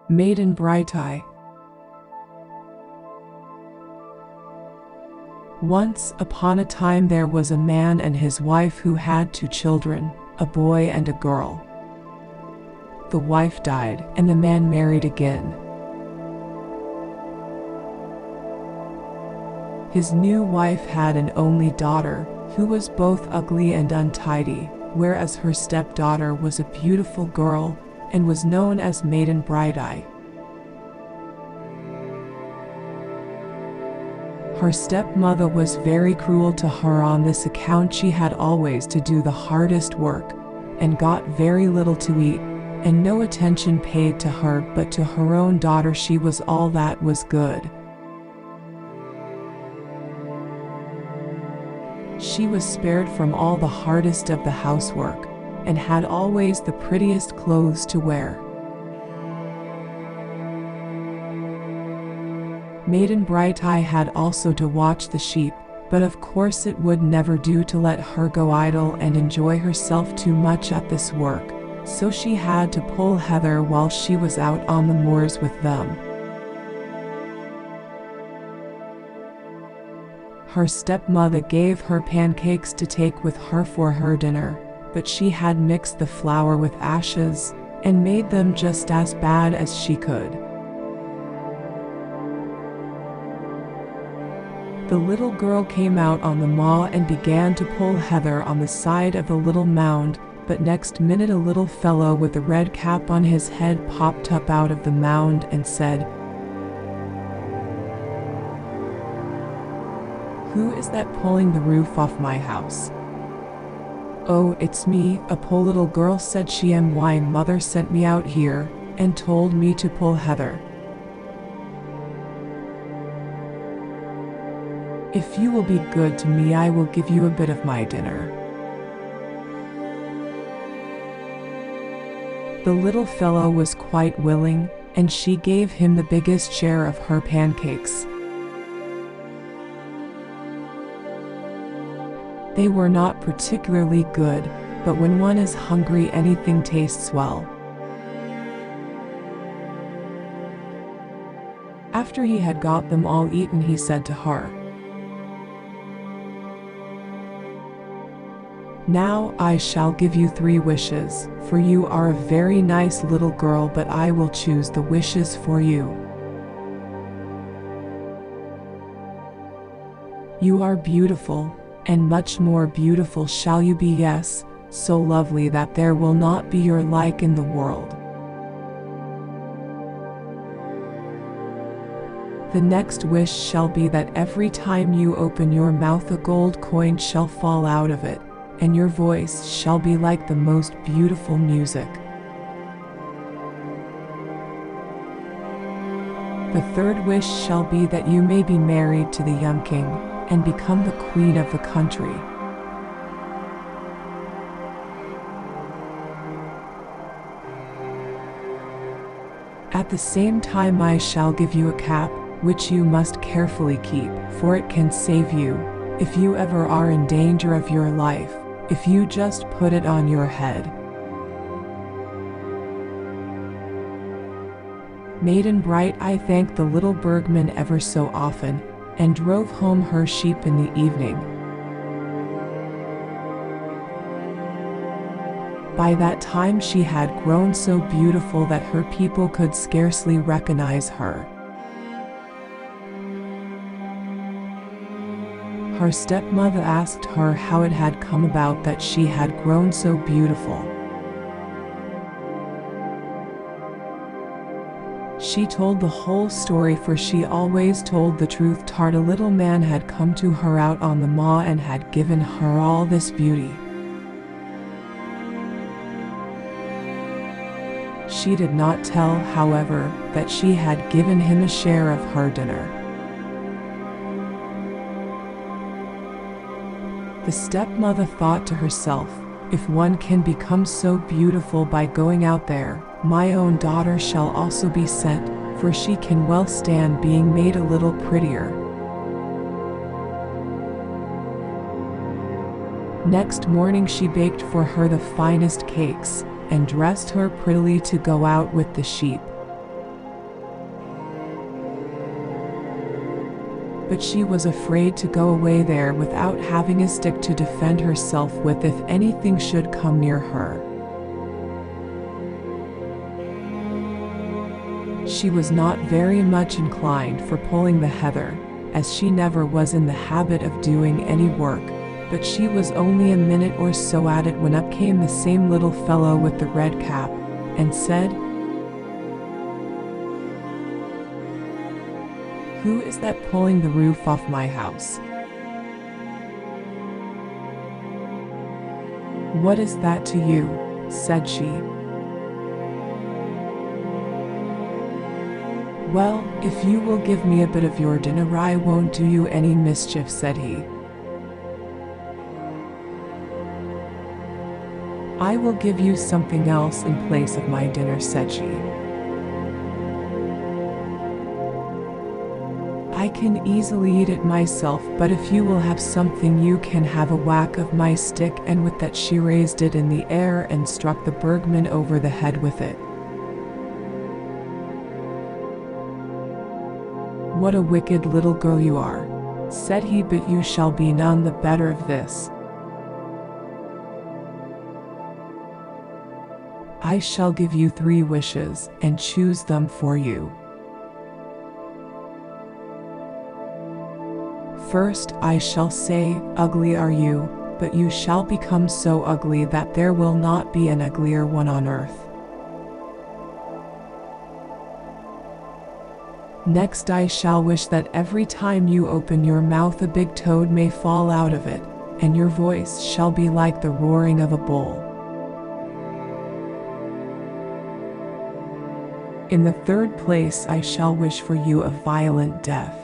Maiden Bright Eye. Once upon a time there was a man and his wife who had 2 children, a boy and a girl. The wife died, and the man married again. His new wife had an only daughter, who was both ugly and untidy, whereas her stepdaughter was a beautiful girl, and was known as Maiden Bright Eye. Her stepmother was very cruel to her on this account. She had always to do the hardest work, and got very little to eat, and no attention paid to her, but to her own daughter she was all that was good. She was spared from all the hardest of the housework, and had always the prettiest clothes to wear. Maiden Bright Eye had also to watch the sheep, but of course it would never do to let her go idle and enjoy herself too much at this work, so she had to pull heather while she was out on the moors with them. Her stepmother gave her pancakes to take with her for her dinner, but she had mixed the flour with ashes, and made them just as bad as she could. The little girl came out on the moor and began to pull heather on the side of the little mound, but next minute a little fellow with a red cap on his head popped up out of the mound and said, "Who is that pulling the roof off my house?" "Oh, it's me," a poor little girl said. "My mother sent me out here, and told me to pull heather. If you will be good to me, I will give you a bit of my dinner." The little fellow was quite willing, and she gave him the biggest share of her pancakes. They were not particularly good, but when one is hungry, anything tastes well. After he had got them all eaten, he said to her, "Now I shall give you 3 wishes, for you are a very nice little girl, but I will choose the wishes for you. You are beautiful, and much more beautiful shall you be, yes, so lovely that there will not be your like in the world. The next wish shall be that every time you open your mouth a gold coin shall fall out of it, and your voice shall be like the most beautiful music. The third wish shall be that you may be married to the young king, and become the queen of the country. At the same time I shall give you a cap, which you must carefully keep, for it can save you, if you ever are in danger of your life, if you just put it on your head." Maiden Bright Eye thanked the little bergman ever so often, and drove home her sheep in the evening. By that time she had grown so beautiful that her people could scarcely recognize her. Her stepmother asked her how it had come about that she had grown so beautiful. She told the whole story, for she always told the truth. A little man had come to her out on the moor and had given her all this beauty. She did not tell, however, that she had given him a share of her dinner. The stepmother thought to herself, "If one can become so beautiful by going out there, my own daughter shall also be sent, for she can well stand being made a little prettier." Next morning she baked for her the finest cakes, and dressed her prettily to go out with the sheep. But she was afraid to go away there without having a stick to defend herself with if anything should come near her. She was not very much inclined for pulling the heather, as she never was in the habit of doing any work, but she was only a minute or so at it when up came the same little fellow with the red cap, and said, "Who is that pulling the roof off my house?" "What is that to you?" said she. "Well, if you will give me a bit of your dinner I won't do you any mischief," said he. "I will give you something else in place of my dinner," said she. "I can easily eat it myself, but if you will have something you can have a whack of my stick," and with that she raised it in the air and struck the bergman over the head with it. "What a wicked little girl you are," said he, "but you shall be none the better of this. I shall give you 3 wishes, and choose them for you. First, I shall say, 'Ugly are you,' but you shall become so ugly that there will not be an uglier one on earth. Next, I shall wish that every time you open your mouth a big toad may fall out of it, and your voice shall be like the roaring of a bull. In the third place, I shall wish for you a violent death."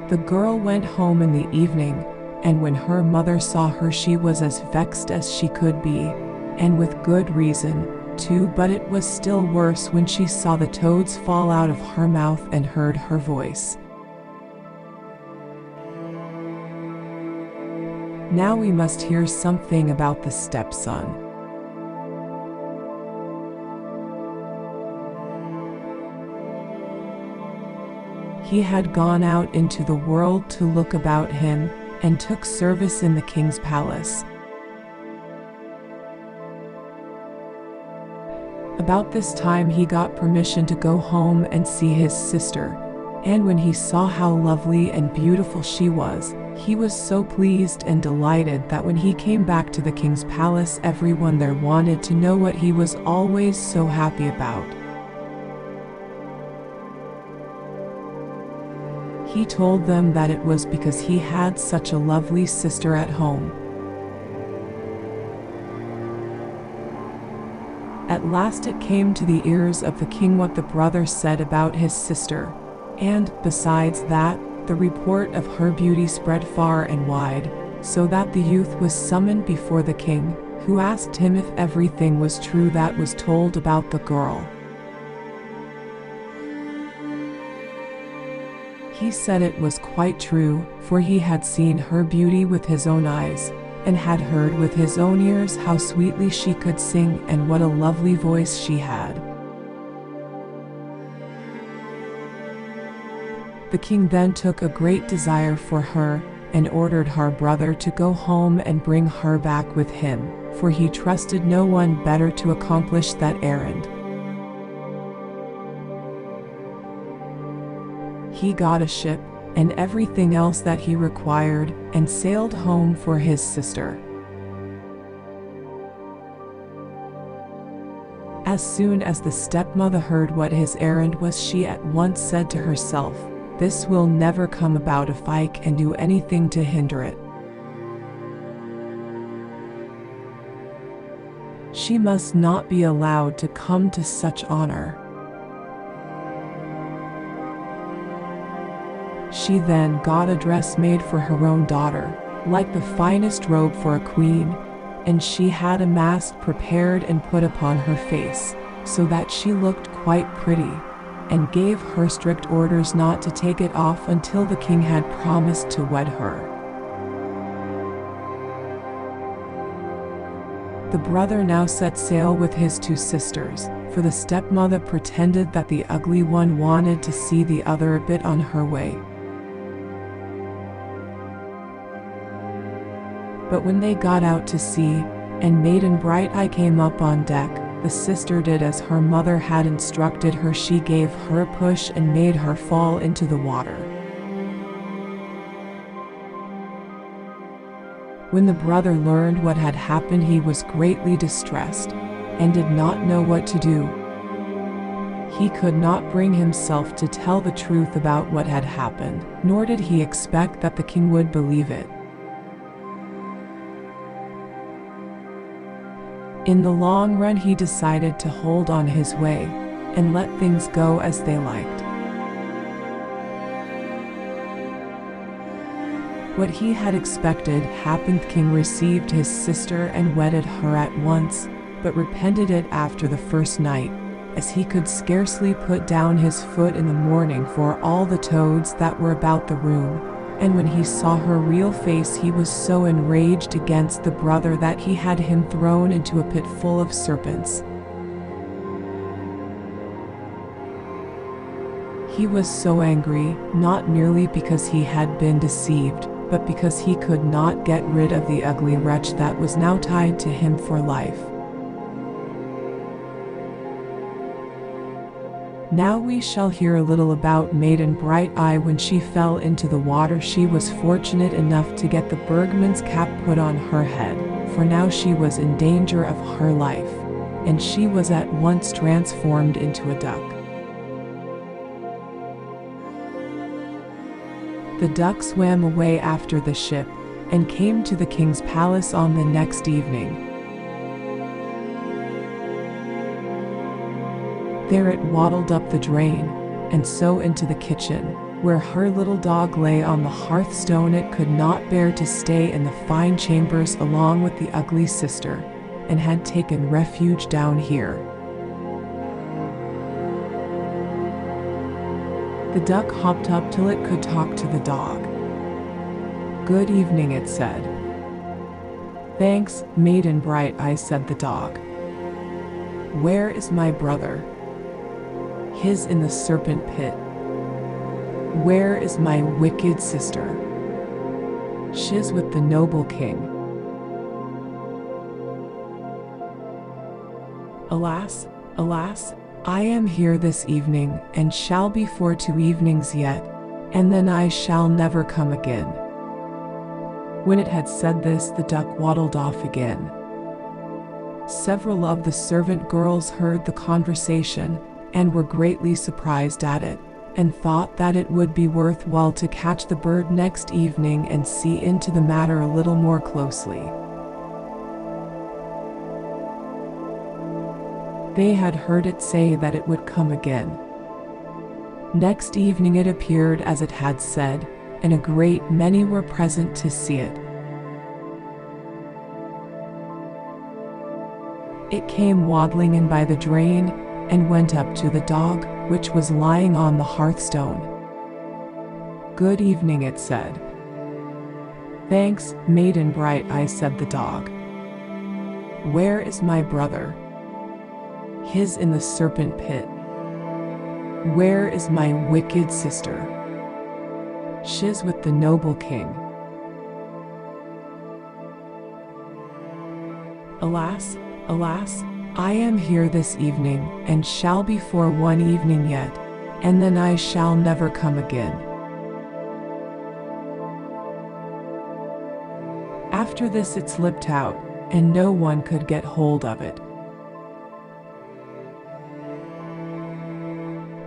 The girl went home in the evening, and when her mother saw her she was as vexed as she could be, and with good reason, too, but it was still worse when she saw the toads fall out of her mouth and heard her voice. Now we must hear something about the stepson. He had gone out into the world to look about him, and took service in the king's palace. About this time he got permission to go home and see his sister, and when he saw how lovely and beautiful she was, he was so pleased and delighted that when he came back to the king's palace everyone there wanted to know what he was always so happy about. He told them that it was because he had such a lovely sister at home. At last it came to the ears of the king what the brother said about his sister, and, besides that, the report of her beauty spread far and wide, so that the youth was summoned before the king, who asked him if everything was true that was told about the girl. He said it was quite true, for he had seen her beauty with his own eyes, and had heard with his own ears how sweetly she could sing and what a lovely voice she had. The king then took a great desire for her, and ordered her brother to go home and bring her back with him, for he trusted no one better to accomplish that errand. He got a ship, and everything else that he required, and sailed home for his sister. As soon as the stepmother heard what his errand was, she at once said to herself, "This will never come about if I can do anything to hinder it. She must not be allowed to come to such honor." She then got a dress made for her own daughter, like the finest robe for a queen, and she had a mask prepared and put upon her face, so that she looked quite pretty. and gave her strict orders not to take it off until the king had promised to wed her. The brother now set sail with his two sisters, for the stepmother pretended that the ugly one wanted to see the other a bit on her way. But when they got out to sea, and Maiden Bright Eye came up on deck, the sister did as her mother had instructed her. She gave her a push and made her fall into the water. When the brother learned what had happened, he was greatly distressed, and did not know what to do. He could not bring himself to tell the truth about what had happened, nor did he expect that the king would believe it. In the long run, he decided to hold on his way, and let things go as they liked. What he had expected happened. The king received his sister and wedded her at once, but repented it after the first night, as he could scarcely put down his foot in the morning for all the toads that were about the room. And when he saw her real face, he was so enraged against the brother that he had him thrown into a pit full of serpents. He was so angry, not merely because he had been deceived, but because he could not get rid of the ugly wretch that was now tied to him for life. Now we shall hear a little about Maiden Bright Eye. When she fell into the water, she was fortunate enough to get the Bergman's cap put on her head, for now she was in danger of her life, and she was at once transformed into a duck. The duck swam away after the ship, and came to the king's palace on the next evening. There it waddled up the drain, and so into the kitchen, where her little dog lay on the hearthstone. It could not bear to stay in the fine chambers along with the ugly sister, and had taken refuge down here. The duck hopped up till it could talk to the dog. "Good evening," it said. "Thanks, Maiden Bright Eye," said the dog. "Where is my brother?" "His in the serpent pit." "Where is my wicked sister?" "She's with the noble king." "Alas, alas, I am here this evening, and shall be for 2 evenings yet, and then I shall never come again." When it had said this, the duck waddled off again. Several of the servant girls heard the conversation, and were greatly surprised at it, and thought that it would be worthwhile to catch the bird next evening and see into the matter a little more closely. They had heard it say that it would come again. Next evening it appeared as it had said, and a great many were present to see it. It came waddling in by the drain, and went up to the dog, which was lying on the hearthstone. "Good evening," it said. "Thanks, Maiden Bright Eye," said the dog. "Where is my brother?" "His in the serpent pit." "Where is my wicked sister?" "She's with the noble king." "Alas, alas, I am here this evening, and shall be for 1 evening yet, and then I shall never come again." After this it slipped out, and no one could get hold of it.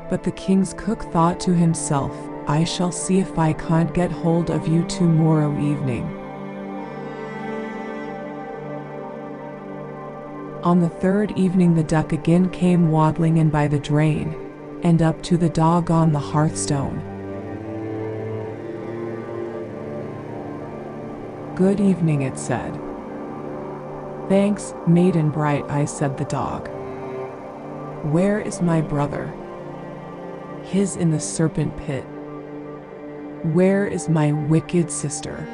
But the king's cook thought to himself, "I shall see if I can't get hold of you tomorrow evening." On the 3rd evening the duck again came waddling in by the drain, and up to the dog on the hearthstone. "Good evening," it said. "Thanks, Maiden Bright Eye," said the dog. "Where is my brother?" his in the serpent pit. Where is my wicked sister?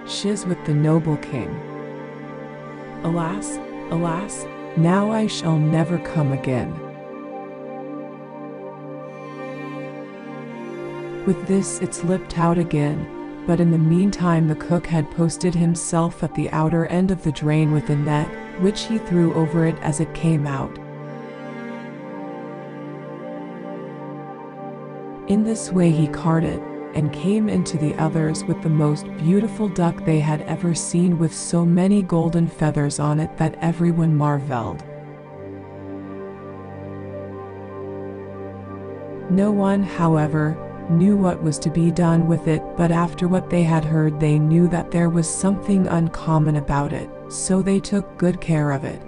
She's with the noble king. Alas, alas, now I shall never come again. With this it slipped out again, but in the meantime the cook had posted himself at the outer end of the drain with a net, which he threw over it as it came out. In this way he caught it, and came into the others with the most beautiful duck they had ever seen, with so many golden feathers on it that everyone marveled. No one, however, knew what was to be done with it, but after what they had heard they knew that there was something uncommon about it, so they took good care of it.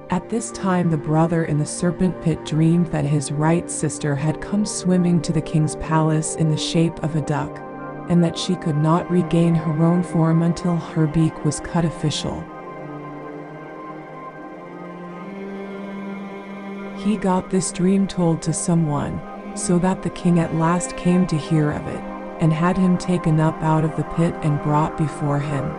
At this time the brother in the serpent pit dreamed that his right sister had come swimming to the king's palace in the shape of a duck, and that she could not regain her own form until her beak was cut official. He got this dream told to someone, so that the king at last came to hear of it, and had him taken up out of the pit and brought before him.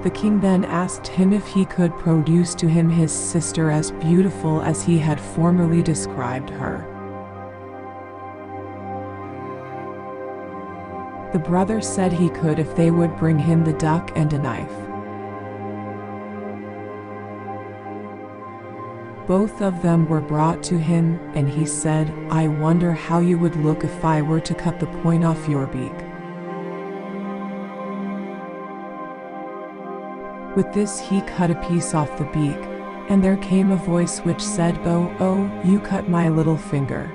The king then asked him if he could produce to him his sister as beautiful as he had formerly described her. The brother said he could if they would bring him the duck and a knife. Both of them were brought to him, and he said, "I wonder how you would look if I were to cut the point off your beak." With this he cut a piece off the beak, and there came a voice which said, "Oh, oh, you cut my little finger."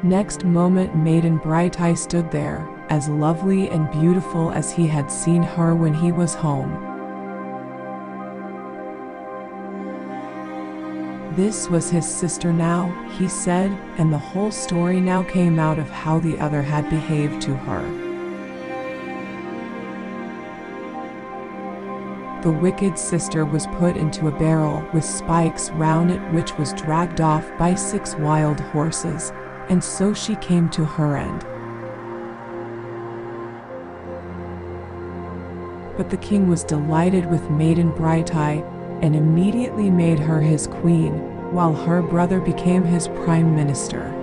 Next moment Maiden Bright Eye stood there, as lovely and beautiful as he had seen her when he was home. This was his sister now, he said, and the whole story now came out of how the other had behaved to her. The wicked sister was put into a barrel with spikes round it, which was dragged off by 6 wild horses, and so she came to her end. But the king was delighted with Maiden Bright Eye, and immediately made her his queen, while her brother became his prime minister.